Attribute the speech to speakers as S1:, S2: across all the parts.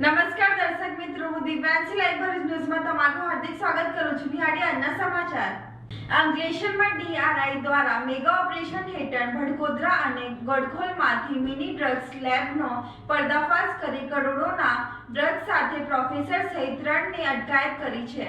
S1: નમસ્કાર દર્શક મિત્રો, હું દિવ્યાંશી લાઈવ ભરૂચ ન્યૂઝમાં તમારું હાર્દિક સ્વાગત કરું છું. નિહાળી આજના સમાચાર. અંકલેશ્વરમાં ડીઆરઆઈ દ્વારા મેગા ઓપરેશન હેઠળ ભડકોદરા અને ગડખોલમાંથી મિની ડ્રગ્સ લેબનો પર્દાફાશ કરી કરોડોના ડ્રગ્સ સાથે પ્રોફેસર સહિત 3 ની અટકાયત કરી છે.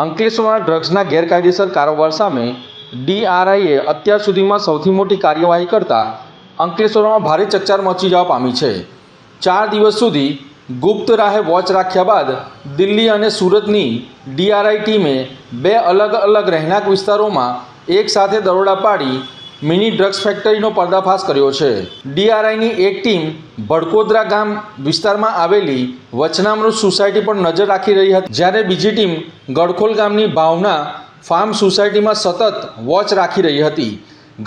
S2: અંકલેશ્વરમાં ડ્રગ્સના ગેરકાયદેસર કારોબાર સામે ડીઆરઆઈએ અત્યાર સુધીમાં સૌથી મોટી કાર્યવાહી કરતા અંકલેશ્વરમાં ભારે ચકચાર મચી જવા પામી છે. 4 દિવસ સુધી ગુપ્ત રાહે વોચ રાખ્યા બાદ દિલ્હી અને સુરતની ડીઆરઆઈ ટીમે 2 અલગ અલગ રહેણાંક વિસ્તારોમાં એક સાથે દરોડા પાડી મિની ડ્રગ્સ ફેક્ટરીનો પર્દાફાશ કર્યો છે. ડીઆરઆઈની એક ટીમ ભડકોદરા ગામ વિસ્તારમાં આવેલી વચનામૃત સોસાયટી પર નજર રાખી રહી હતી, જ્યારે બીજી ટીમ ગડખોલ ગામની ભાવના ફાર્મ સોસાયટીમાં સતત વોચ રાખી રહી હતી.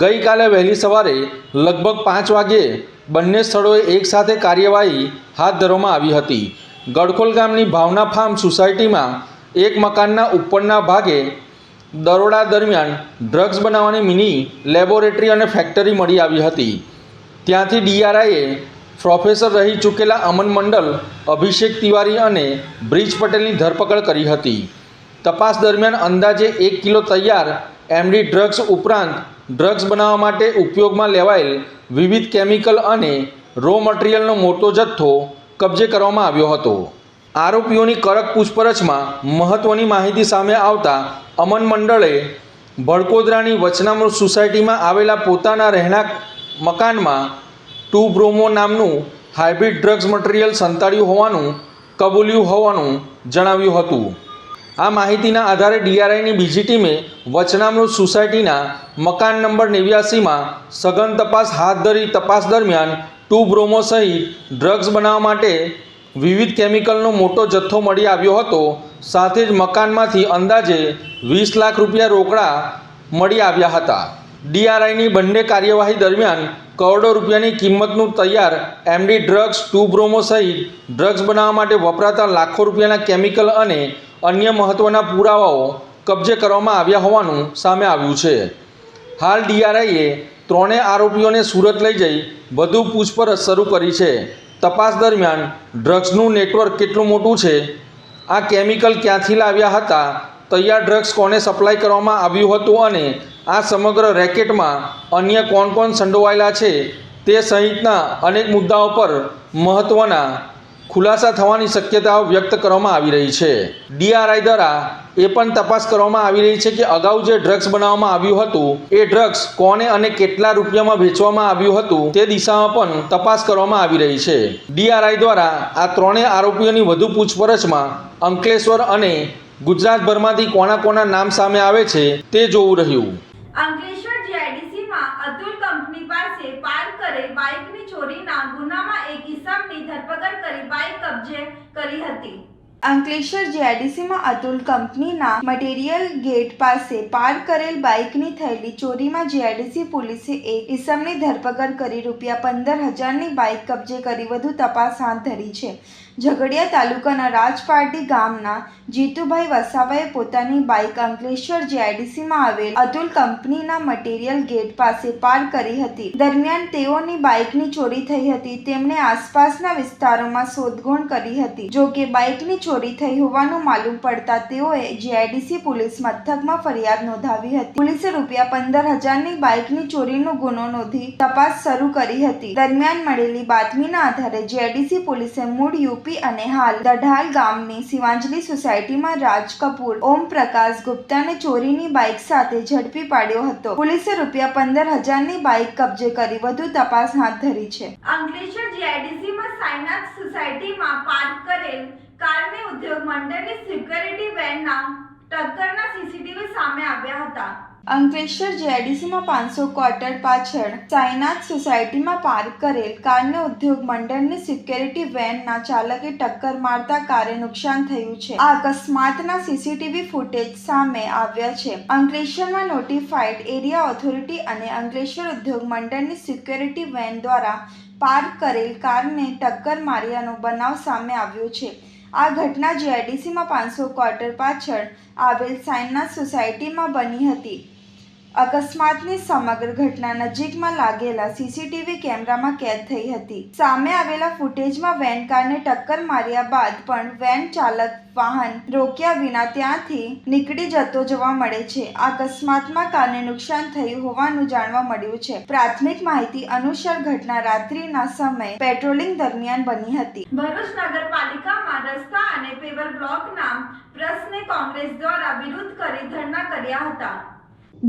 S2: ગઈકાલે વહેલી સવારે લગભગ 5 વાગ્યે બંને સ્થળોએ એકસાથે કાર્યવાહી હાથ ધરવામાં આવી હતી. ગડખોલ ગામની ભાવના ફાર્મ સોસાયટીમાં એક મકાનના ઉપરના ભાગે દરોડા દરમિયાન ડ્રગ્સ બનાવવાની મિની લેબોરેટરી અને ફેક્ટરી મળી આવી હતી. ત્યાંથી DRIએ પ્રોફેસર રહી ચૂકેલા અમન મંડલ, અભિષેક તિવારી અને બ્રિજ પટેલની ધરપકડ કરી હતી. તપાસ દરમિયાન અંદાજે 1 કિલો તૈયાર MD ડ્રગ્સ ઉપરાંત ડ્રગ્સ બનાવવા માટે ઉપયોગમાં લેવાયેલ વિવિધ કેમિકલ અને રો મટીરિયલનો મોટો જથ્થો કબજે કરવામાં આવ્યો હતો. આરોપીઓની કડક પૂછપરછમાં મહત્ત્વની માહિતી સામે આવતા અમન મંડળે ભડકોદરાની વચનામૃત સોસાયટીમાં આવેલા પોતાના રહેણાંક મકાનમાં 2-બ્રોમો નામનું હાઇબ્રિડ ડ્રગ્સ મટીરિયલ સંતાડ્યું હોવાનું કબૂલ્યું હોવાનું જણાવ્યું હતું. આ માહિતીના આધારે DRIની બીજી ટીમે વચનામૃત સોસાયટીના મકાન નંબર 89માં સઘન તપાસ હાથ ધરી તપાસ દરમિયાન 2-બ્રોમો સહિત ડ્રગ્સ બનાવવા માટે વિવિધ કેમિકલનો મોટો જથ્થો મળી આવ્યો હતો. સાથે જ મકાનમાંથી અંદાજે 20 લાખ રૂપિયા રોકડા મળી આવ્યા હતા. DRIની બંને કાર્યવાહી દરમિયાન કરોડો રૂપિયાની કિંમતનું તૈયાર MD ડ્રગ્સ, 2-બ્રોમો સહિત ડ્રગ્સ બનાવવા માટે વપરાતા લાખો રૂપિયાના કેમિકલ અને અન્ય મહત્ત્વના પુરાવાઓ કબજે કરવામાં આવ્યા હોવાનું સામે આવ્યું છે. હાલ DRIએ ત્રણેય આરોપીઓને સુરત લઈ જઈ વધુ પૂછપરછ શરૂ કરી છે. તપાસ દરમિયાન ડ્રગ્સનું નેટવર્ક કેટલું મોટું છે, આ કેમિકલ ક્યાંથી લાવ્યા હતા, તૈયાર ડ્રગ્સ કોને સપ્લાય કરવામાં આવ્યું હતું અને આ સમગ્ર રેકેટમાં અન્ય કોણ કોણ સંડોવાયેલા છે તે સહિતના અનેક મુદ્દાઓ પર મહત્ત્વના ખુલાસા થવાની શક્યતાઓ વ્યક્ત કરવામાં આવી રહી છે. DRI દ્વારા એ પણ તપાસ કરવામાં આવી રહી છે કે અગાઉ જે ડ્રગ્સ બનાવવામાં આવ્યું હતું એ ડ્રગ્સ કોને અને કેટલા રૂપિયામાં વેચવામાં આવ્યું હતું તે દિશામાં પણ તપાસ કરવામાં આવી રહી છે. DRI દ્વારા આ ત્રણેય આરોપીઓની વધુ પૂછપરછમાં અંકલેશ્વર અને ગુજરાતભરમાંથી કોના નામ સામે આવે છે તે જોવું રહ્યું.
S1: અંકલેશ્વર GIDCમાં અતુલ કંપની પાસે પાર્ક કરેલ બાઇકની ચોરીના ગુનામાં એક ઇસમની ધરપકડ કરી બાઇક કબજે કરી હતી. અંકલેશ્વર GIDCમાં અતુલ કંપનીના મટીરિયલ ગેટ પાસે પાર્ક કરેલ બાઇકની થયેલી ચોરીમાં GIDC પોલીસે એક ઇસમની ધરપકડ કરી ₹15,000ની બાઇક કબજે કરી વધુ તપાસ હાથ ધરી છે. ઝઘડિયા તાલુકાના રાજપારડી ગામના જીતુભાઈ વસાવાએ પોતાની બાઇક અંકલેશ્વર GIDCમાં આવેલ અતુલ કંપનીના મટીરિયલ ગેટ પાસે પાર્ક કરી હતી. દરમિયાન તેઓની બાઇકની ચોરી થઈ હતી. તેમણે આસપાસના વિસ્તારોમાં શોધખોળ કરી હતી. જો કે બાઇકની ચોરી થઈ હોવાનું માલુમ પડતા તેઓએ GIDC પોલીસ મથકમાં ફરિયાદ નોંધાવી હતી. પોલીસે ₹15,000ની બાઇકની ચોરીનો ગુનો નોંધી તપાસ શરૂ કરી હતી. દરમિયાન મળેલી બાતમીના આધારે GIDC પોલીસે મૂળ UP અને હાલ દઢાલ ગામની શિવાંજલી સોસાયટીમાં રાજ કપૂર, ઓમ પ્રકાશ ગુપ્તાને ચોરીની બાઇક સાથે ઝડપી પાડ્યો હતો. પોલીસે ₹15,000ની બાઇક કબજે કરી વધુ તપાસ હાથ ધરી છે. અંકલેશ્વર GIDCમાં સાઈનાથ સોસાયટીમાં પાર્ક કરેલ કારને ઉદ્યોગ મંડળની સિક્યુરિટી વેનના ટક્કરના CCTV સામે આવ્યા હતા. અંકલેશ્વર GIDCમાં 500 ક્વાર્ટર પાછળ સાઈનાથ સોસાયટીમાં પાર્ક કરેલ કારને ઉદ્યોગ મંડળની સિક્યુરિટી વેનના ચાલકે ટક્કર મારતા કારે નુકસાન થયું છે. આ અકસ્માતના CCTV ફૂટેજ સામે આવ્યા છે. અંકલેશ્વરમાં નોટિફાઈડ એરિયા ઓથોરિટી અને અંકલેશ્વર ઉદ્યોગ મંડળની સિક્યુરિટી વેન દ્વારા પાર્ક કરેલ કારને ટક્કર માર્યાનો બનાવ સામે આવ્યો છે. આ ઘટના GIDCમાં 500 ક્વાર્ટર પાછળ આવેલ સાઈનાથ સોસાયટીમાં બની હતી. અકસ્માતની સમગ્ર ઘટના નજીકમાં લાગેલા CCTV કેમેરામાં કેદ થઈ હતી. સામે આવેલા ફૂટેજમાં વેન કારને ટક્કર માર્યા બાદ પણ વેન ચાલક વાહન રોક્યા વિના ત્યાંથી નીકળી જતો જોવા મળે છે. આ અકસ્માતમાં કારને નુકસાન થયું હોવાનું જાણવા મળ્યું છે. પ્રાથમિક માહિતી અનુસાર ઘટના રાત્રિના સમયે પેટ્રોલિંગ દરમિયાન બની હતી. ભરૂચ નગરપાલિકામાં રસ્તા અને પેવર બ્લોકના પ્રશ્ને કોંગ્રેસ દ્વારા વિરોધ કરી ધરણા કર્યા હતા.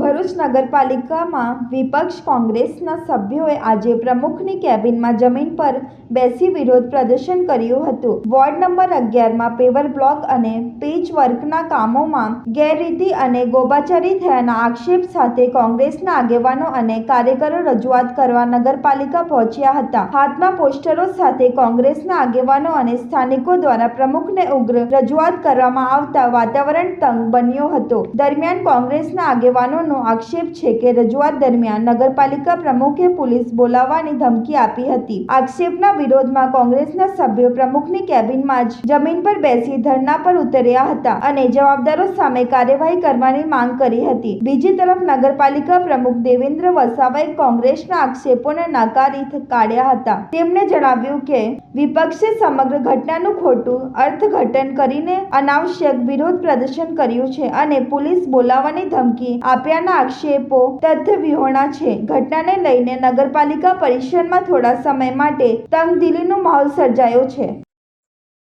S1: ભરૂચ નગરપાલિકામાં વિપક્ષ કોંગ્રેસના સભ્યોએ આજે પ્રમુખની કેબિનમાં જમીન પર બેસી વિરોધ પ્રદર્શન કર્યું હતું. વોર્ડ નંબર 11માં પેવર બ્લોક અને પેચવર્કના કામોમાં ગેરરીતિ અને ગોબાચારી થયાના આક્ષેપ સાથે કોંગ્રેસના આગેવાનો અને કાર્યકરો રજૂઆત કરવા નગરપાલિકા પહોંચ્યા હતા. હાથમાં પોસ્ટરો સાથે કોંગ્રેસના આગેવાનો અને સ્થાનિકો દ્વારા પ્રમુખને ઉગ્ર રજૂઆત કરવામાં આવતા વાતાવરણ તંગ બન્યો હતો. દરમિયાન કોંગ્રેસના આગેવાનો હોદ્દેદારોનો આક્ષેપ છે કે રજૂઆત દરમિયાન નગરપાલિકા પ્રમુખે પોલીસ બોલાવવાની ધમકી આપી હતી. આક્ષેપના વિરોધમાં કોંગ્રેસના સભ્યો પ્રમુખની કેબિનમાં જ જમીન પર બેસી ધરણા પર ઉતર્યા હતા અને જવાબદારો સામે કાર્યવાહી કરવાની માંગ કરી હતી. બીજી તરફ નગરપાલિકા પ્રમુખ દેવેન્દ્ર વસાવાએ કોંગ્રેસના આક્ષેપોને નકારી કાઢ્યા હતા. તેમણે જણાવ્યું કે વિપક્ષે સમગ્ર ઘટનાનું ખોટું અર્થઘટન કરીને અનાવશ્યક વિરોધ પ્રદર્શન કર્યું છે અને પોલીસ બોલાવવાની ધમકી આપ્યાના આક્ષેપો તથ્યવિહોણા છે. ઘટનાને લઈને નગરપાલિકા પરિસરમાં થોડા સમય માટે તંગદિલીનો માહોલ સર્જાયો છે.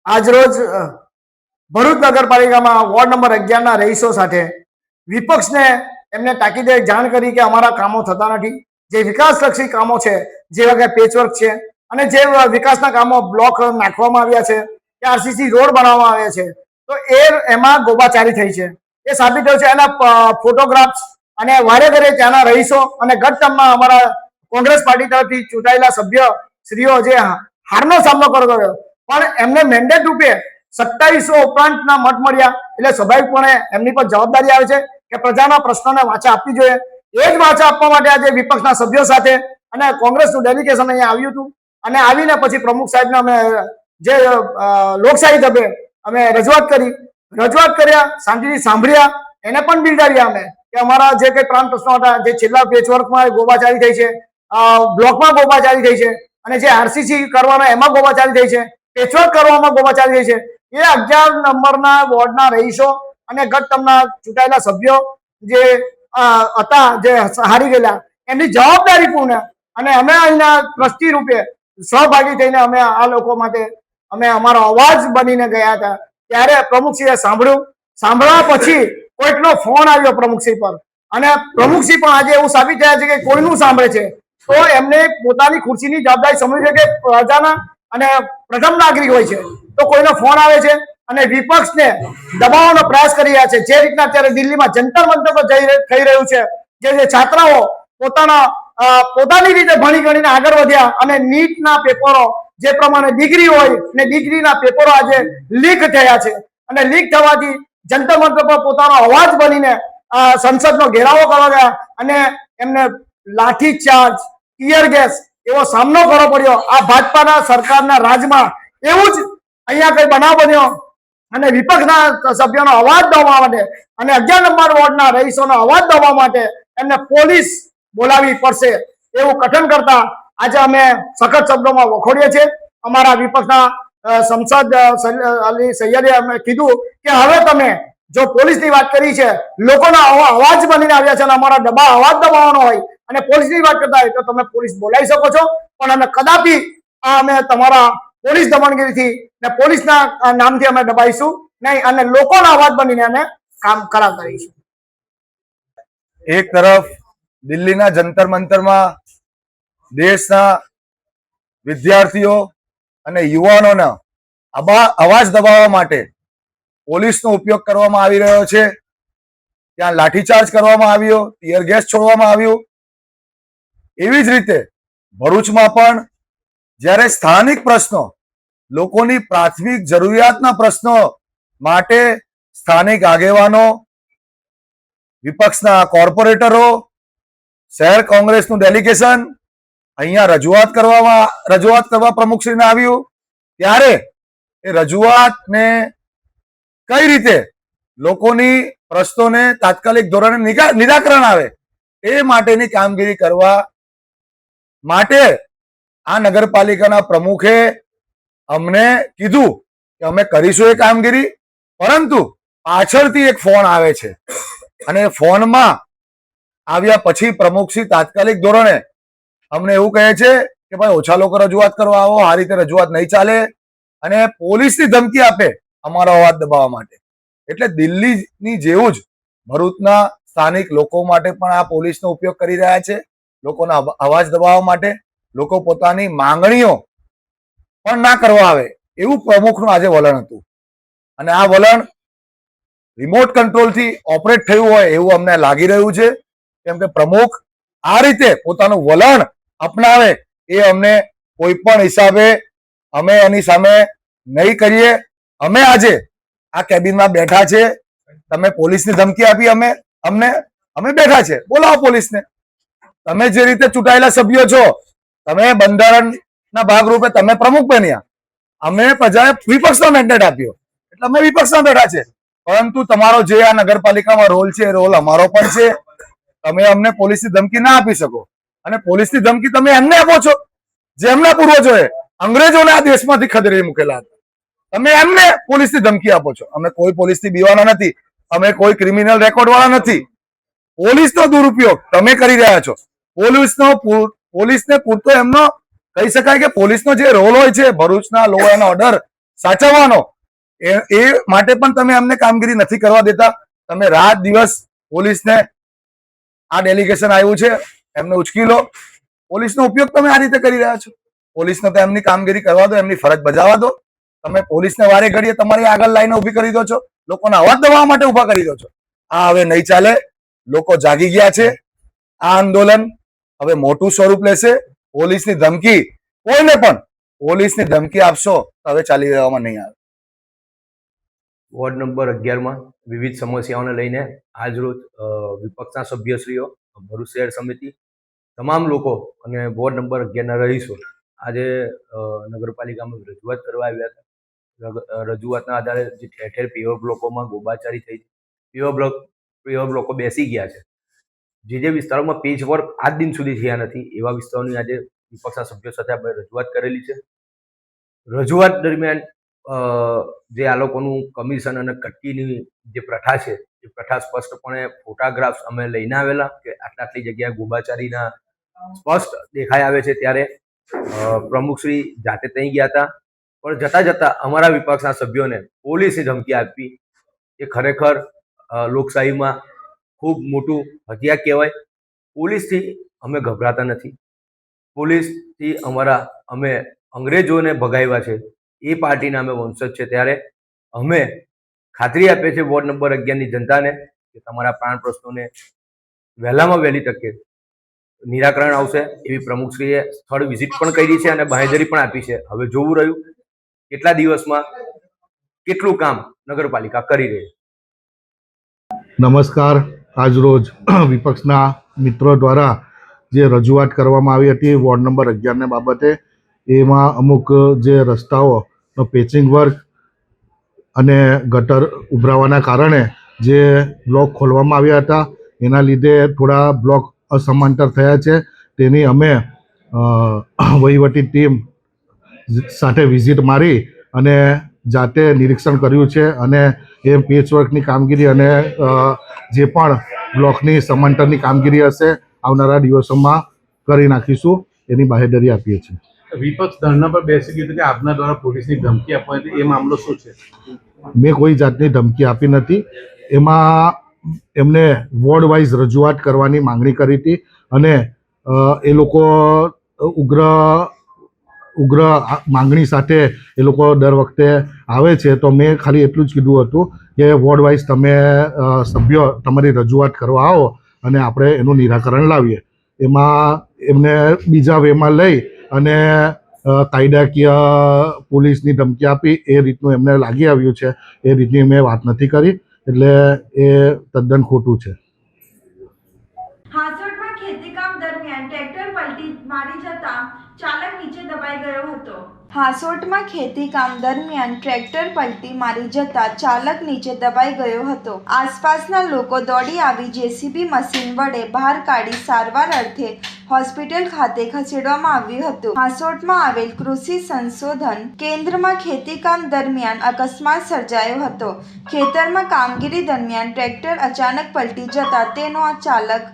S3: આજરોજ ભરૂચ નગરપાલિકામાં વોર્ડ નંબર 11 ના રહીશો સાથે વિપક્ષને એમને તાકીદે જાણ કરી કે અમારા કામો થતા નથી. જે વિકાસલક્ષી કામો છે, જેવા કે પેચવર્ક છે અને જે વિકાસના કામો બ્લોક નાખવામાં આવ્યા છે, કે આરસીસી રોડ બનાવવામાં આવ્યા છે, તો એમાં ગોબાચારી થઈ છે. એ સાબિત થયું છે. એના ફોટોગ્રાફ્સ અને વારે ઘરે ત્યાંના રહીશો અને ગત ટર્મમાં અમારા કોંગ્રેસ પાર્ટી તરફથી ચૂંટાયેલા સભ્ય શ્રીઓ જે હારનો સામનો કરતો હતો, પણ એમને મેન્ડેટ રૂપે 2700 ઉપરાંતના મત મળ્યા. એટલે સ્વાભાવિકપણે એમની પર જવાબદારી આવે છે કે પ્રજાના પ્રશ્નોને વાચા આપવી જોઈએ. એ જ વાચા આપવા માટે આજે વિપક્ષના સભ્યો સાથે અને કોંગ્રેસનું ડેલિગેશન અહીંયા આવ્યું હતું અને આવીને પછી પ્રમુખ સાહેબને અમે જે લોકશાહી ઢબે અમે રજૂઆત કર્યા, શાંતિથી સાંભળ્યા, એને પણ બિરદાવ્યા અમે કે અમારા જે કંઈ પ્રાણ પ્રશ્નો હતા, જે છેલ્લા પેચવર્કમાં ગોબાચારી થઈ છે, બ્લોકમાં ગોબાચારી થઈ છે અને જે આરસીસી કરવાના એમાં ગોબાચારી થઈ છે, પેચવર્ક કરવામાં ગોબાચારી થઈ છે, એ 11 નંબરના વોર્ડના રહીશો અને ગત ટર્મના ચૂંટાયેલા સભ્યો જે હતા, જે હારી ગયેલા, એમની જવાબદારી પૂર્ણ અને અમે અહીંના ટ્રસ્ટી રૂપે સહભાગી થઈને અમે આ લોકો માટે અમે અમારો અવાજ બનીને ગયા હતા. ત્યારે પ્રમુખશ્રીએ સાંભળવા પછી કોઈકનો ફોન આવ્યો પ્રમુખશ્રી પર અને પ્રમુખશ્રી પણ આજે એવું સાબિત થયા છે કે કોઈનું સાંભળે છે. તો એમને પોતાની ખુરશીની જવાબદારી સમજી છે કે પ્રજાના અને પ્રથમ નાગરિક હોય છે. તો કોઈનો ફોન આવે છે અને વિપક્ષને દબાવવાનો પ્રયાસ કરી રહ્યા છે. જે રીતના અત્યારે દિલ્હીમાં જંતર મંતર પર થઈ રહ્યું છે, જે છાત્રાઓ પોતાની રીતે ભણી ગણીને આગળ વધ્યા અને નીટના પેપરો જે પ્રમાણે ડિગ્રી હોય ને ડિગ્રીના પેપરો આજે લીક થયા છે અને લીક થવાથી જંતર મંતર પર પોતાનો અવાજ બનીને સંસદનો ઘેરાવો કરવા ગયા અને એમને લાઠીચાર્જ, ટીયર ગેસ એવો સામનો કરવો પડ્યો. આ ભાજપાના સરકારના રાજમાં એવું જ અહીંયા કઈ બનાવ બન્યો અને વિપક્ષના સભ્યોનો અવાજ દબાવવા માટે અને 11 નંબર વોર્ડના રહીશોનો અવાજ દબાવવા માટે એમને પોલીસ બોલાવી પડશે એવું કથન કરતા આજે અમે સખત શબ્દોમાં વખોડીએ છીએ. અમારા વિપક્ષના સંસદ અલી સૈયદે અમે કીધું કે હવે તમે જો પોલીસની વાત કરી છે, લોકોના અવાજ બનીને આવ્યા છે અને અમારા અવાજ દબાવવાનો હોય અને પોલીસની વાત કરતા હોય તો તમે પોલીસ બોલાવી શકો છો, પણ અમે કદાપી અમે તમારા પોલીસ દમનગીરીથી ને પોલીસના નામથી અમે દબાઈશું નહીં અને લોકોના અવાજ બનીને અમે કામ કરાવતા રહીશું.
S4: એક તરફ દિલ્હીના જંતર મંતરમાં દેશના વિદ્યાર્થીઓ અને યુવાનોના અવાજ દબાવવા માટે પોલીસનો ઉપયોગ કરવામાં આવી રહ્યો છે. ત્યાં લાઠીચાર્જ કરવામાં આવ્યો, ટીયર ગેસ છોડવામાં આવ્યું. એવી જ રીતે ભરૂચમાં પણ જ્યારે સ્થાનિક પ્રશ્નો, લોકોની પ્રાથમિક જરૂરિયાતના પ્રશ્નો માટે સ્થાનિક આગેવાનો, વિપક્ષના કોર્પોરેટરો, શહેર કોંગ્રેસનું ડેલિગેશન અહીંયા રજૂઆત કરવા પ્રમુખશ્રીને આવ્યું, ત્યારે એ રજૂઆતને કઈ રીતે લોકોની પ્રશ્નોને તાત્કાલિક ધોરણે નિરાકરણ આવે એ માટેની કામગીરી કરવા માટે આ નગરપાલિકાના પ્રમુખે અમને કીધું કે અમે કરીશું એ કામગીરી, પરંતુ પાછળથી એક ફોન આવે છે અને ફોનમાં આવ્યા પછી પ્રમુખશ્રી તાત્કાલિક ધોરણે અમને એવું કહે છે કે ભાઈ ઓછા લોકો રજૂઆત કરવા આવો, આ રીતે રજૂઆત નહીં ચાલે અને પોલીસની ધમકી આપે અમારો અવાજ દબાવવા માટે. એટલે દિલ્હીની જેવું જ ભરૂચના સ્થાનિક લોકો માટે પણ આ પોલીસનો ઉપયોગ કરી રહ્યા છે, લોકોના અવાજ દબાવવા માટે. લોકો પોતાની માંગણીઓ પણ ના કરવા આવે એવું પ્રમુખનું આજે વલણ હતું અને આ વલણ રિમોટ કંટ્રોલથી ઓપરેટ થયું હોય એવું અમને લાગી રહ્યું છે, કેમ કે પ્રમુખ આ રીતે પોતાનું વલણ અપનાવે એ અમને કોઈ પણ હિસાબે અમે એની સામે નહીં કરીએ. અમે આજે આ કેબિનમાં બેઠા છે, તમે પોલીસની ધમકી આપી અમને, અમે બેઠા છે, બોલાવો પોલીસને. તમે જે રીતે ચૂંટાયેલા સભ્યો છો, તમે બંધારણના ભાગરૂપે તમે પ્રમુખ બન્યા, અમે પ્રજાએ વિપક્ષનો મેન્ડેટ આપ્યો એટલે અમે વિપક્ષમાં બેઠા છે. પરંતુ તમારો જે આ નગરપાલિકામાં રોલ છે એ રોલ અમારો પણ છે. તમે અમને પોલીસની ધમકી ના આપી શકો, અને પોલીસની ધમકી તમે એમને આપો છો જે એમના પૂર્વજોએ અંગ્રેજોને આ દેશમાંથી ખદેડી મૂકેલા હતા. તમે એમને પોલીસની ધમકી આપો છો. અમે કોઈ પોલીસથી બીવાના નથી, અમે કોઈ ક્રિમિનલ રેકોર્ડ વાળા નથી. પોલીસનો દુરુપયોગ તમે કરી રહ્યા છો. પોલીસને પૂરતો એમનો કહી શકાય કે પોલીસનો જે રોલ હોય છે ભરૂચના લો એન્ડ ઓર્ડર સાચવવાનો, એ માટે પણ તમે અમને કામગીરી નથી કરવા દેતા. તમે રાત દિવસ પોલીસને આ ડેલિગેશન આવ્યું છે એમને ઉચકી લો. પોલીસનો ઉપયોગ તમે આ રીતે કરી રહ્યા છો. પોલીસને તો એમની કામગીરી કરવા દો, એમની ફરજ બજાવવા દો. તમે પોલીસને વારે ઘડીએ તમારી આગળ લાઈને ઉભી કરી દો છો, લોકોના અવાજ દબાવવા માટે ઉભા કરી દો છો. આ હવે નહીં ચાલે. લોકો જાગી ગયા છે. આ આંદોલન હવે મોટું સ્વરૂપ લેશે. પોલીસની ધમકી, કોઈને પણ પોલીસની ધમકી આપશો તો હવે ચાલી રહેવામાં નહીં આવે.
S5: વોર્ડ નંબર 11માં વિવિધ સમસ્યાઓને લઈને આજરોજ વિપક્ષના સભ્યશ્રીઓ, ભરૂચ શહેર સમિતિ, તમામ લોકો અને વોર્ડ નંબર 11ના રહીશો આજે નગરપાલિકામાં રજૂઆત કરવા આવ્યા હતા. રજૂઆતના આધારે જે ઠેર ઠેર પીઓ બ્લોકોમાં ગોબાચારી થઈ છે, પીઓ બ્લોકો બેસી ગયા છે. જે વિસ્તારોમાં પેચ વર્ક આજ દિન સુધી થયા નથી એવા વિસ્તારોની આજે વિપક્ષના સભ્યો સાથે આપણે રજૂઆત કરેલી છે. રજૂઆત દરમિયાન જે આ લોકોનું કમિશન અને કટકીની જે પ્રથા છે એ પ્રથા સ્પષ્ટપણે ફોટોગ્રાફ્સ અમે લઈને આવેલા કે આટલી જગ્યાએ ગોબાચારીના સ્પષ્ટ દેખાઈ આવે છે. ત્યારે પ્રમુખશ્રી જાતે ત્યાં ગયા હતા, પણ જતા જતા અમારા વિપક્ષના સભ્યોને પોલીસે ધમકી આપી. એ ખરેખર લોકશાહીમાં ખૂબ મોટું હત્યા કહેવાય. પોલીસથી અમે ગભરાતા નથી. પોલીસથી અમે અંગ્રેજોને ભગાવ્યા છે, એ પાર્ટીના અમે વંશજ છે. ત્યારે અમે ખાતરી આપીએ છીએ વોર્ડ નંબર 11ની જનતાને કે તમારા પ્રાણ પ્રશ્નોને વહેલામાં વહેલી તકે નિરાકરણ આવશે. એવી પ્રમુખશ્રીએ સ્થળ વિઝિટ પણ કરી છે અને બાંહેધરી પણ આપી છે. હવે જોવું રહ્યું કેટલા દિવસમાં કેટલું કામ નગરપાલિકા કરી રહી.
S6: નમસ્કાર. આજરોજ વિપક્ષના મિત્રો દ્વારા જે રજૂઆત કરવામાં આવી હતી વોર્ડ નંબર 11ને બાબતે, એમાં અમુક જે રસ્તાઓનો પેચિંગ વર્ક અને ગટર ઉભરાવાના કારણે જે બ્લોક ખોલવામાં આવ્યા હતા એના લીધે થોડા બ્લોક અસમાંતર થયા છે. તેની અમે વહીવટી ટીમ સાથે વિઝિટ મારી અને જાતે નિરીક્ષણ કર્યું છે અને એ પેચવર્કની કામગીરી અને જે પણ બ્લોકની સમાંતરની કામગીરી હશે આવનારા દિવસોમાં કરી નાખીશું, એની બાહેધરી આપીએ છીએ.
S7: વિપક્ષ ધરણા પર બેસી ગયું કે આપના દ્વારા પોલીસની ધમકી આપવાની હતી, એ મામલો શું છે?
S6: મેં કોઈ જાતની ધમકી આપી નથી. એમાં એમને વોર્ડ વાઇઝ રજૂઆત કરવાની માંગણી કરી હતી અને એ લોકો ઉગ્ર માંગણી સાથે એ લોકો દર વખતે આવે છે. તો મેં ખાલી એટલું જ કીધું હતું કે વોર્ડ વાઇઝ તમે સભ્યો તમારી રજૂઆત કરવા આવો અને આપણે એનું નિરાકરણ લાવીએ. એમાં એમને બીજા વેમાં લઈ અને કાયદાકીય પોલીસની ધમકી આપી એ રીતનું એમને લાગી આવ્યું છે. એ રીતની મેં વાત નથી કરી, એટલે એ તદ્દન ખોટું છે.
S1: હાસોટમાં ખેતીકામ દરમિયાન ટ્રેક્ટર પલટી મારી જતા ચાલક નીચે દબાઈ ગયો હતો. હાસોટમાં ખેતીકામ દરમિયાન ટ્રેક્ટર પલટી મારી જતા ચાલક નીચે દબાઈ ગયો હતો. આસપાસના લોકો દોડી આવી જેસીબી મશીન વડે બહાર કાઢી સારવાર અર્થે હોસ્પિટલ ખાતે ખસેડવામાં આવ્યું હતું. હાસોટમાં આવેલ કૃષિ સંશોધન કેન્દ્રમાં ખેતીકામ દરમિયાન અકસ્માત સર્જાયો હતો. ખેતરમાં કામગીરી દરમિયાન ટ્રેક્ટર અચાનક પલટી જતા તેનો ચાલક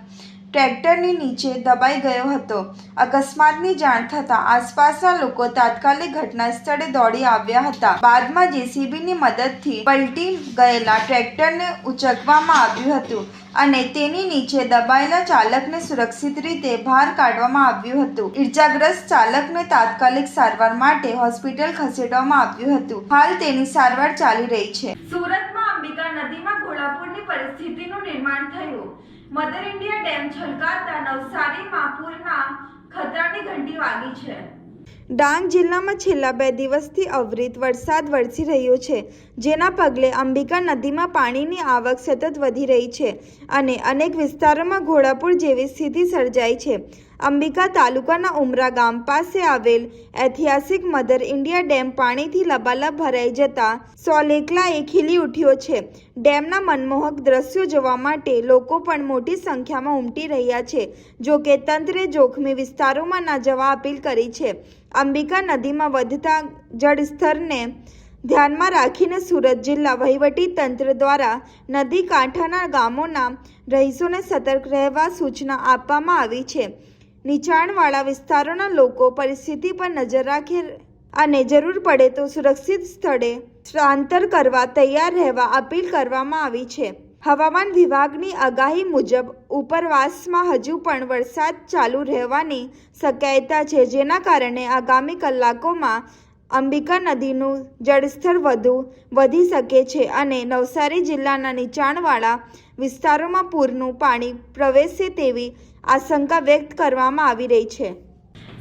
S1: ટ્રેક્ટરની નીચે દબાઈ ગયો હતો. અકસ્માતની જાણ થતાં આસપાસના લોકો તાત્કાલિક ઘટના સ્થળે દોડી આવ્યા હતા. બાદમાં જેસીબીની મદદથી પલટી ગયેલા ટ્રેક્ટરને ઉંચકવામાં આવ્યું હતું અને તેની નીચે દબાયેલા ચાલકને સુરક્ષિત રીતે બહાર કાઢવામાં આવ્યું હતું. ઈજાગ્રસ્ત ચાલકને તાત્કાલિક સારવાર માટે હોસ્પિટલ ખસેડવામાં આવ્યું હતું. હાલ તેની સારવાર ચાલી રહી છે. સુરતમાં અંબિકા નદીમાં ઘોડાપૂરની પરિસ્થિતિનું નિર્માણ થયું. મધર ઇન્ડિયા ડેમ છલકાતા નવસારીમાં પૂરના ખતરાની ઘંટી વાગી છે. ડાંગ જિલ્લામાં છેલ્લા 2 દિવસથી અવિરત વરસાદ વરસી રહ્યો છે, જેના પગલે અંબિકા નદીમાં પાણીની આવક સતત વધી રહી છે અને અનેક વિસ્તારોમાં ઘોડાપૂર જેવી સ્થિતિ સર્જાઈ છે. અંબિકા તાલુકાના ઉમરા ગામ પાસે આવેલ ઐતિહાસિક મધર ઇન્ડિયા ડેમ પાણીથી લબાલબ ભરાઈ જતા સોલેકલાએ ખીલી ઉઠ્યો છે. ડેમના મનમોહક દ્રશ્યો જોવા માટે લોકો પણ મોટી સંખ્યામાં ઉમટી રહ્યા છે. જો કે તંત્રે જોખમી વિસ્તારોમાં ન જવા અપીલ કરી છે. અંબિકા નદીમાં વધતા જળસ્તરને ધ્યાનમાં રાખીને સુરત જિલ્લા વહીવટી તંત્ર દ્વારા નદી કાંઠાના ગામોના રહીશોને સતર્ક રહેવા સૂચના આપવામાં આવી છે. નીચાણવાળા વિસ્તારોના લોકો પરિસ્થિતિ પર નજર રાખે અને જરૂર પડે તો સુરક્ષિત સ્થળે સ્થળાંતર કરવા તૈયાર રહેવા અપીલ કરવામાં આવી છે. હવામાન વિભાગની આગાહી મુજબ ઉપરવાસમાં હજુ પણ વરસાદ ચાલુ રહેવાની શક્યતા છે, જેના કારણે આગામી કલાકોમાં અંબિકા નદીનું જળસ્તર વધી શકે છે અને નવસારી જિલ્લાના નીચાણવાળા વિસ્તારોમાં પૂરનું પાણી પ્રવેશે તેવી આશંકા વ્યક્ત કરવામાં આવી રહી છે.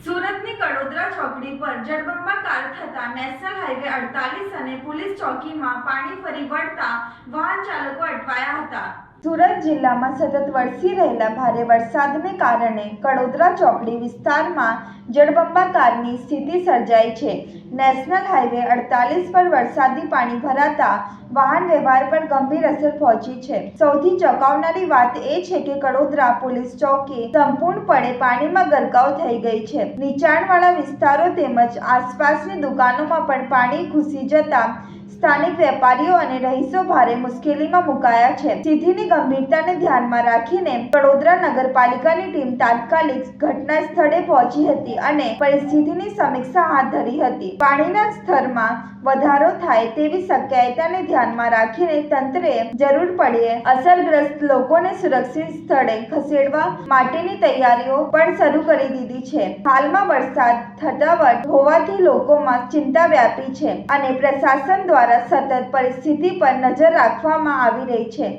S8: સુરતની કડોદરા ચોકડી પર જળબંબાકાર થતા નેશનલ હાઈવે 48 અને પોલીસ ચોકીમાં પાણી ફરી વળતા વાહન ચાલકો અટવાયા હતા.
S1: સુરત જિલ્લામાં સતત વરસી રહેલા ભારે વરસાદને કારણે કડોદરા ચોકડી વિસ્તારમાં જળબંબાકારની સ્થિતિ સર્જાઈ છે. નેશનલ હાઈવે 48 પર વરસાદી પાણી ભરાતા વાહન વ્યવહાર પર ગંભીર અસર પહોંચી છે. સૌથી ચોંકાવનારી વાત એ છે કે કડોદરા પોલીસ ચોકી સંપૂર્ણપણે પાણીમાં ગરકાવ થઈ ગઈ છે. નીચાણવાળા વિસ્તારો તેમજ આસપાસની દુકાનોમાં પણ પાણી ઘૂસી જતા સ્થાનિક વેપારીઓ અને રહીશો ભારે મુશ્કેલીમાં મુકાયા છે. સ્થિતિની ગંભીરતાને ધ્યાનમાં રાખીને કડોદરા નગરપાલિકાની ટીમ તાત્કાલિક ઘટના સ્થળે પહોંચી હતી અને પરિસ્થિતિની સમીક્ષા હાથ ધરી હતી. પાણીના સ્તરમાં વધારો થાય તેવી શક્યતાને ધ્યાનમાં રાખીને તંત્રે જરૂર પડ્યે અસરગ્રસ્ત લોકોને સુરક્ષિત સ્થળે ખસેડવા માટેની તૈયારીઓ પણ શરૂ કરી દીધી છે. હાલમાં વરસાદ થતાવટ હોવાથી લોકોમાં ચિંતા વ્યાપી છે અને પ્રશાસન દ્વારા સતત પરિસ્થિતિ પર નજર રાખવામાં આવી રહી છે.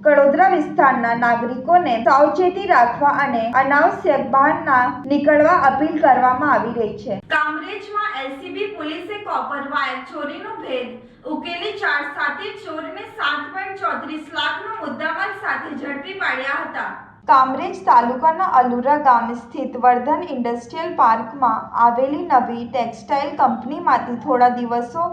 S1: કડોદરા વિસ્તારના નાગરિકોને સાવચેતી રાખવા અને અનાવશ્યક બહાર ના નીકળવા અપીલ કરવામાં આવી રહી છે.
S8: કામરેજમાં એલસીબી પોલીસે કોપર વાયર ચોરીનો ભેદ ઉકેલી 4 સાથી ચોરને 7.34 લાખનો મુદ્દામાલ સાથે ઝડપી પાડ્યા હતા.
S1: કામરેજ તાલુકાના અલુરા ગામ સ્થિત વર્ધન ઇન્ડસ્ટ્રીયલ પાર્કમાં આવેલી નવી ટેક્સટાઇલ કંપનીમાંથી થોડા દિવસો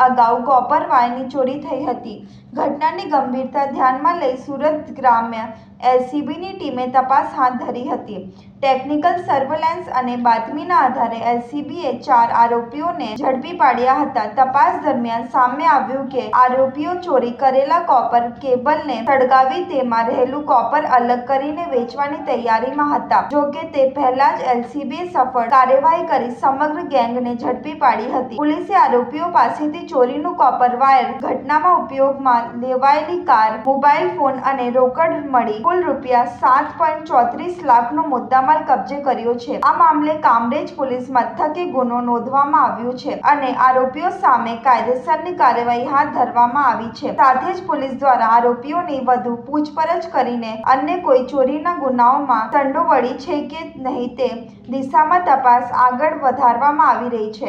S1: અગાઉ કોપર વાયરની ચોરી થઈ હતી. ઘટનાની ગંભીરતા ધ્યાનમાં લઈ સુરત ગ્રામ્ય એલસીબીની ટીમે તપાસ હાથ ધરી હતી. ટેકનિકલ સર્વેલન્સ અને બાતમીના આધારે એલસીબીએ 4 આરોપીઓને ઝડપી પાડ્યા હતા. તપાસ દરમિયાન સામે આવ્યું કે આરોપીઓ ચોરી કરેલા કોપર કેબલને સળગાવી તેમાં રહેલું કોપર અલગ કરીને વેચવાની તૈયારીમાં હતા. જો કે તે પહેલા જ એલસીબીએ સફળ કાર્યવાહી કરી સમગ્ર ગેંગને ઝડપી પાડી હતી. પોલીસે આરોપીઓ પાસેથી ચોરીનું કોપર વાયર, ઘટનામાં ઉપયોગમાં લેવાયેલી કાર, મોબાઈલ ફોન અને રોકડ મળી કુલ રૂપિયા 7.34 લાખનો મુદ્દામાલ કબજે કર્યો છે. આ મામલે કામરેજ પોલીસ મથકે ગુનો નોંધવામાં આવ્યો છે અને આરોપીઓ સામે કાયદેસરની કાર્યવાહી હાથ ધરવામાં આવી છે. સાથે જ પોલીસ દ્વારા આરોપીઓની વધુ પૂછપરછ કરીને અન્ય કોઈ ચોરીના ગુનાઓમાં સંડોવણી છે કે નહીં તે દિશામાં તપાસ આગળ વધારવામાં આવી રહી છે.